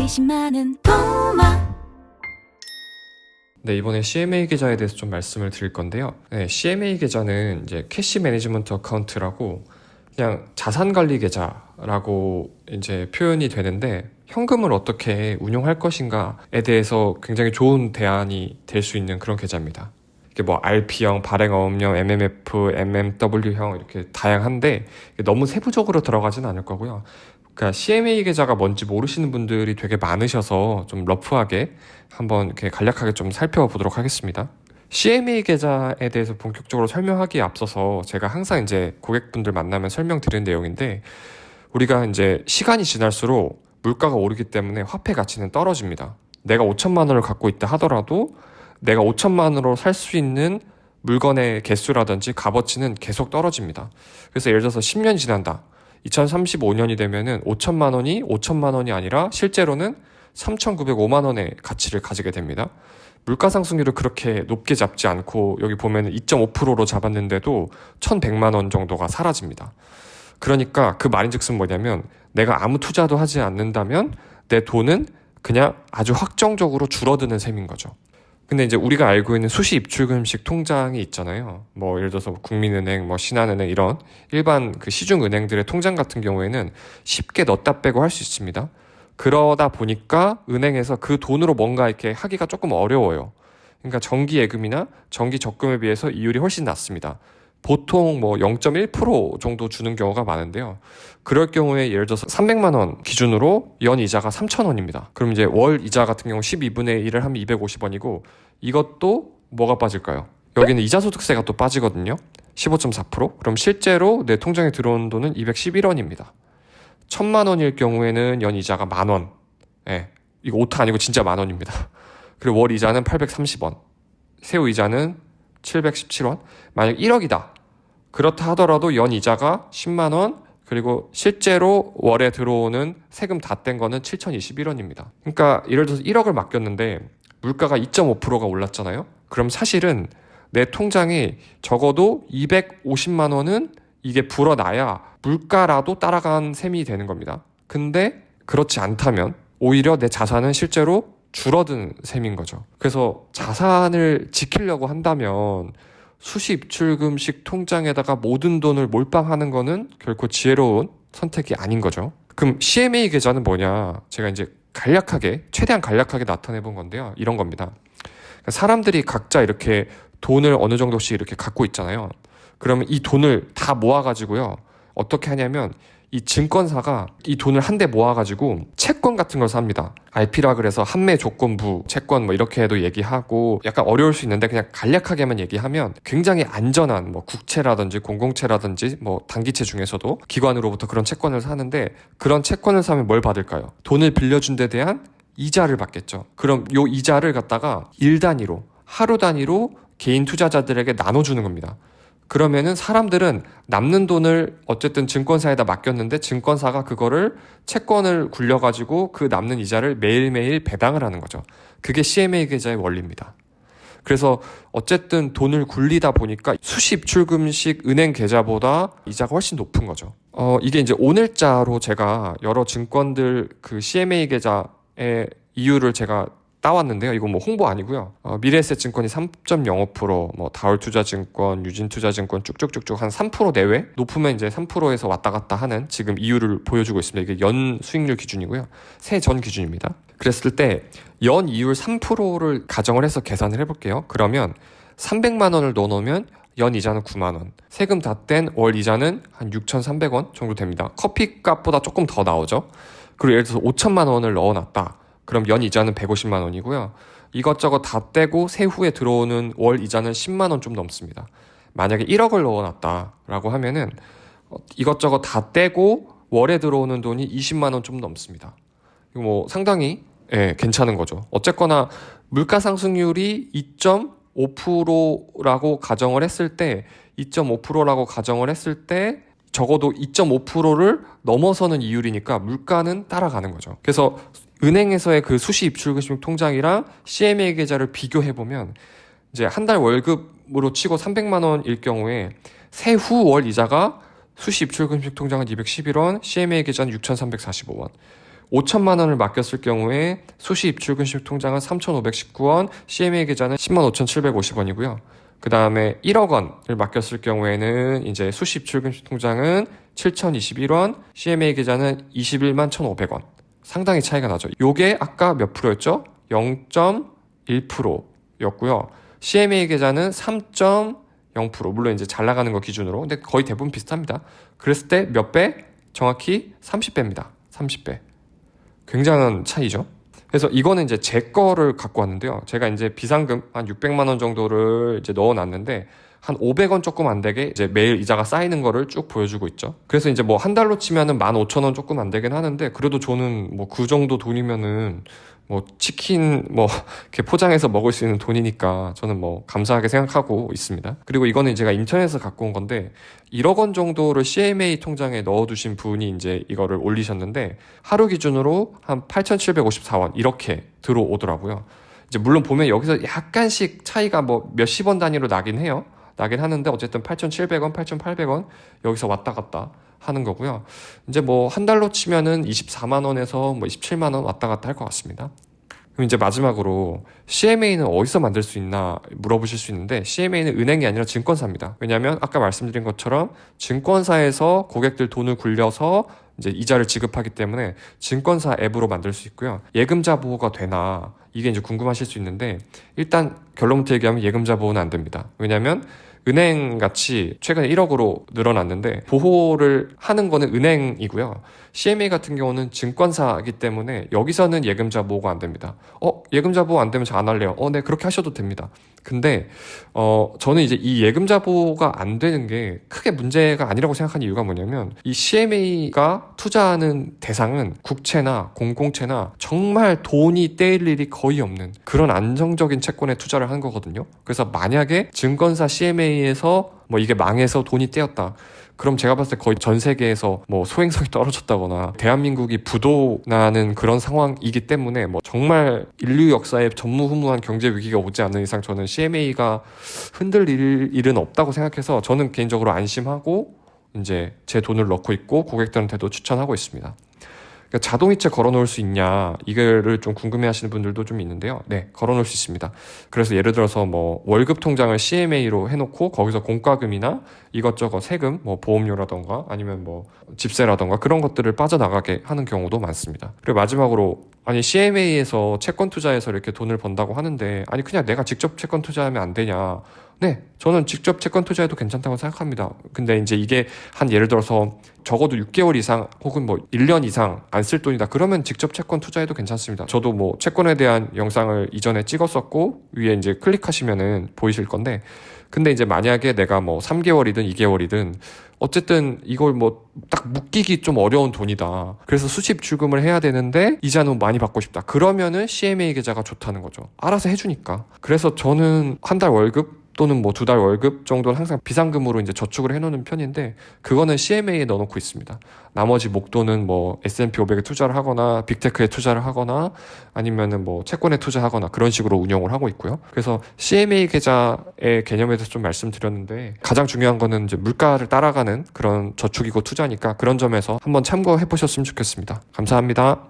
호기심 많은 꼬마. 네, 이번에 CMA 계좌에 대해서 좀 말씀을 드릴 건데요. 네, CMA 계좌는 이제 캐시 매니지먼트 어카운트라고 그냥 자산 관리 계좌라고 이제 표현이 되는데, 현금을 어떻게 운용할 것인가에 대해서 굉장히 좋은 대안이 될 수 있는 그런 계좌입니다. 이게 뭐 RP형, 발행어음형, MMF, MMW형 이렇게 다양한데 너무 세부적으로 들어가지는 않을 거고요. 그러니까 CMA 계좌가 뭔지 모르시는 분들이 되게 많으셔서 좀 러프하게 한번 이렇게 간략하게 좀 살펴보도록 하겠습니다. CMA 계좌에 대해서 본격적으로 설명하기에 앞서서 제가 항상 이제 고객분들 만나면 설명드리는 내용인데, 우리가 이제 시간이 지날수록 물가가 오르기 때문에 화폐 가치는 떨어집니다. 내가 5천만 원을 갖고 있다 하더라도 내가 5천만 원으로 살 수 있는 물건의 개수라든지 값어치는 계속 떨어집니다. 그래서 예를 들어서 10년 지난다. 2035년이 되면은 5천만 원이 아니라 실제로는 3,905만 원의 가치를 가지게 됩니다. 물가 상승률을 그렇게 높게 잡지 않고 여기 보면 2.5%로 잡았는데도 1,100만 원 정도가 사라집니다. 그러니까 그 말인즉슨 뭐냐면, 내가 아무 투자도 하지 않는다면 내 돈은 그냥 아주 확정적으로 줄어드는 셈인 거죠. 근데 이제 우리가 알고 있는 수시 입출금식 통장이 있잖아요. 뭐 예를 들어서 국민은행, 뭐 신한은행 이런 일반 그 시중은행들의 통장 같은 경우에는 쉽게 넣었다 빼고 할 수 있습니다. 그러다 보니까 은행에서 그 돈으로 뭔가 이렇게 하기가 조금 어려워요. 그러니까 정기 예금이나 정기 적금에 비해서 이율이 훨씬 낮습니다. 보통 뭐 0.1% 정도 주는 경우가 많은데요. 그럴 경우에 예를 들어서 300만 원 기준으로 연 이자가 3,000원입니다. 그럼 이제 월 이자 같은 경우 12분의 1을 하면 250원이고, 이것도 뭐가 빠질까요? 여기는 이자소득세가 또 빠지거든요. 15.4%. 그럼 실제로 내 통장에 들어온 돈은 211원입니다. 1,000만 원일 경우에는 연 이자가 10,000원. 예, 이거 오타 아니고 진짜 10,000원입니다. 그리고 월 이자는 830원. 세후 이자는 717원. 만약 1억이다. 그렇다 하더라도 연 이자가 10만 원, 그리고 실제로 월에 들어오는 세금 다 뗀 거는 7,021원입니다. 그러니까 예를 들어서 1억을 맡겼는데 물가가 2.5%가 올랐잖아요. 그럼 사실은 내 통장에 적어도 250만 원은 이게 불어나야 물가라도 따라간 셈이 되는 겁니다. 근데 그렇지 않다면 오히려 내 자산은 실제로 줄어든 셈인 거죠. 그래서 자산을 지키려고 한다면 수시 입출금식 통장에다가 모든 돈을 몰빵하는 거는 결코 지혜로운 선택이 아닌 거죠. 그럼 CMA 계좌는 뭐냐? 제가 이제 최대한 간략하게 나타내 본 건데요. 이런 겁니다. 그러니까 사람들이 각자 이렇게 돈을 어느 정도씩 이렇게 갖고 있잖아요. 그러면 이 돈을 다 모아가지고요. 어떻게 하냐면 이 증권사가 이 돈을 한데 모아가지고 채권 같은 걸 삽니다. RP라 그래서 한매 조건부 채권 뭐 이렇게 해도 얘기하고, 약간 어려울 수 있는데 그냥 간략하게만 얘기하면 굉장히 안전한 뭐 국채라든지 공공채라든지 뭐 단기채 중에서도 기관으로부터 그런 채권을 사는데, 그런 채권을 사면 뭘 받을까요? 돈을 빌려준 데 대한 이자를 받겠죠. 그럼 요 이자를 갖다가 일 단위로, 하루 단위로 개인 투자자들에게 나눠주는 겁니다. 그러면은 사람들은 남는 돈을 어쨌든 증권사에다 맡겼는데 증권사가 그거를 채권을 굴려가지고 그 남는 이자를 매일매일 배당을 하는 거죠. 그게 CMA 계좌의 원리입니다. 그래서 어쨌든 돈을 굴리다 보니까 수시 입출금식 은행 계좌보다 이자가 훨씬 높은 거죠. 이게 이제 오늘자로 제가 여러 증권들 그 CMA 계좌의 이유를 제가 따왔는데요. 이거 뭐 홍보 아니고요. 미래에셋증권이 3.05%, 뭐 다울투자증권, 유진투자증권 쭉쭉쭉쭉 한 3% 내외? 높으면 이제 3%에서 왔다 갔다 하는 지금 이유를 보여주고 있습니다. 이게 연 수익률 기준이고요. 세전 기준입니다. 그랬을 때 연 이율 3%를 가정을 해서 계산을 해볼게요. 그러면 300만 원을 넣어놓으면 연 이자는 9만 원. 세금 다 뗀 월 이자는 한 6,300원 정도 됩니다. 커피 값보다 조금 더 나오죠. 그리고 예를 들어서 5천만 원을 넣어놨다. 그럼 연 이자는 150만 원이고요. 이것저것 다 떼고 세후에 들어오는 월 이자는 10만 원 좀 넘습니다. 만약에 1억을 넣어놨다라고 하면은 이것저것 다 떼고 월에 들어오는 돈이 20만 원 좀 넘습니다. 이거 뭐 상당히 괜찮은 거죠. 어쨌거나 물가 상승률이 2.5%라고 가정을 했을 때 2.5%라고 가정을 했을 때 적어도 2.5%를 넘어서는 이율이니까 물가는 따라가는 거죠. 그래서 은행에서의 그 수시 입출금식 통장이랑 CMA 계좌를 비교해보면 이제 한 달 월급으로 치고 300만 원일 경우에 세후 월 이자가 수시 입출금식 통장은 211원, CMA 계좌는 6,345원. 5천만 원을 맡겼을 경우에 수시 입출금식 통장은 3,519원, CMA 계좌는 105,750원이고요. 그 다음에 1억 원을 맡겼을 경우에는 이제 수시 입출금식 통장은 7,021원, CMA 계좌는 21만 1,500원. 상당히 차이가 나죠. 요게 아까 몇 프로였죠? 0.1%였고요. CMA 계좌는 3.0%. 물론 이제 잘 나가는 거 기준으로. 근데 거의 대부분 비슷합니다. 그랬을 때 몇 배? 정확히 30배입니다. 30배. 굉장한 차이죠. 그래서 이거는 이제 제 거를 갖고 왔는데요. 제가 이제 비상금 한 600만 원 정도를 이제 넣어놨는데 한 500원 조금 안 되게 이제 매일 이자가 쌓이는 거를 쭉 보여주고 있죠. 그래서 이제 뭐 한 달로 치면은 15,000원 조금 안 되긴 하는데 그래도 저는 뭐 그 정도 돈이면은 뭐 치킨 뭐 이렇게 포장해서 먹을 수 있는 돈이니까 저는 뭐 감사하게 생각하고 있습니다. 그리고 이거는 제가 인터넷에서 갖고 온 건데 1억 원 정도를 CMA 통장에 넣어두신 분이 이제 이거를 올리셨는데 하루 기준으로 한 8,754원 이렇게 들어오더라고요. 이제 물론 보면 여기서 약간씩 차이가 뭐 몇십 원 단위로 나긴 해요. 나긴 하는데 어쨌든 8,700원, 8,800원 여기서 왔다 갔다 하는 거고요. 이제 뭐 한 달로 치면은 24만 원에서 뭐 27만 원 왔다 갔다 할 것 같습니다. 그럼 이제 마지막으로 CMA는 어디서 만들 수 있나 물어보실 수 있는데 CMA는 은행이 아니라 증권사입니다. 왜냐하면 아까 말씀드린 것처럼 증권사에서 고객들 돈을 굴려서 이제 이자를 지급하기 때문에 증권사 앱으로 만들 수 있고요. 예금자 보호가 되나 이게 이제 궁금하실 수 있는데 일단 결론부터 얘기하면 예금자 보호는 안 됩니다. 왜냐하면 은행 같이 최근에 1억으로 늘어났는데 보호를 하는 거는 은행이고요. CMA 같은 경우는 증권사이기 때문에 여기서는 예금자 보호가 안 됩니다. 예금자 보호 안 되면 저 안 할래요. 네, 그렇게 하셔도 됩니다. 근데 저는 이제 이 예금자 보호가 안 되는 게 크게 문제가 아니라고 생각하는 이유가 뭐냐면 이 CMA가 투자하는 대상은 국채나 공공채나 정말 돈이 떼일 일이 거의 없는 그런 안정적인 채권에 투자를 한 거거든요. 그래서 만약에 증권사 CMA에서 뭐 이게 망해서 돈이 떼었다. 그럼 제가 봤을 때 거의 전 세계에서 뭐 소행성이 떨어졌다거나 대한민국이 부도나는 그런 상황이기 때문에 뭐 정말 인류 역사에 전무후무한 경제 위기가 오지 않는 이상 저는 CMA가 흔들릴 일은 없다고 생각해서 저는 개인적으로 안심하고 이제 제 돈을 넣고 있고 고객들한테도 추천하고 있습니다. 그러니까 자동이체 걸어놓을 수 있냐 이거를 좀 궁금해하시는 분들도 좀 있는데요. 네, 걸어놓을 수 있습니다. 그래서 예를 들어서 뭐 월급 통장을 CMA로 해놓고 거기서 공과금이나 이것저것 세금, 뭐 보험료라던가 아니면 뭐 집세라던가 그런 것들을 빠져나가게 하는 경우도 많습니다. 그리고 마지막으로 아니 CMA에서 채권 투자해서 이렇게 돈을 번다고 하는데 아니 그냥 내가 직접 채권 투자하면 안 되냐? 네, 저는 직접 채권 투자해도 괜찮다고 생각합니다. 근데 이제 이게 한 예를 들어서 적어도 6개월 이상 혹은 뭐 1년 이상 안 쓸 돈이다. 그러면 직접 채권 투자해도 괜찮습니다. 저도 뭐 채권에 대한 영상을 이전에 찍었었고 위에 이제 클릭하시면은 보이실 건데 근데 이제 만약에 내가 뭐 3개월이든 2개월이든 어쨌든 이걸 뭐 딱 묶이기 좀 어려운 돈이다. 그래서 수십 출금을 해야 되는데 이자는 많이 받고 싶다. 그러면은 CMA 계좌가 좋다는 거죠. 알아서 해주니까. 그래서 저는 한 달 월급 또는 뭐 2달 월급 정도는 항상 비상금으로 이제 저축을 해놓는 편인데 그거는 CMA에 넣어놓고 있습니다. 나머지 목돈은 뭐 S&P 500에 투자를 하거나 빅테크에 투자를 하거나 아니면은 뭐 채권에 투자하거나 그런 식으로 운용을 하고 있고요. 그래서 CMA 계좌의 개념에 대해서 좀 말씀드렸는데 가장 중요한 거는 이제 물가를 따라가는 그런 저축이고 투자니까 그런 점에서 한번 참고해 보셨으면 좋겠습니다. 감사합니다.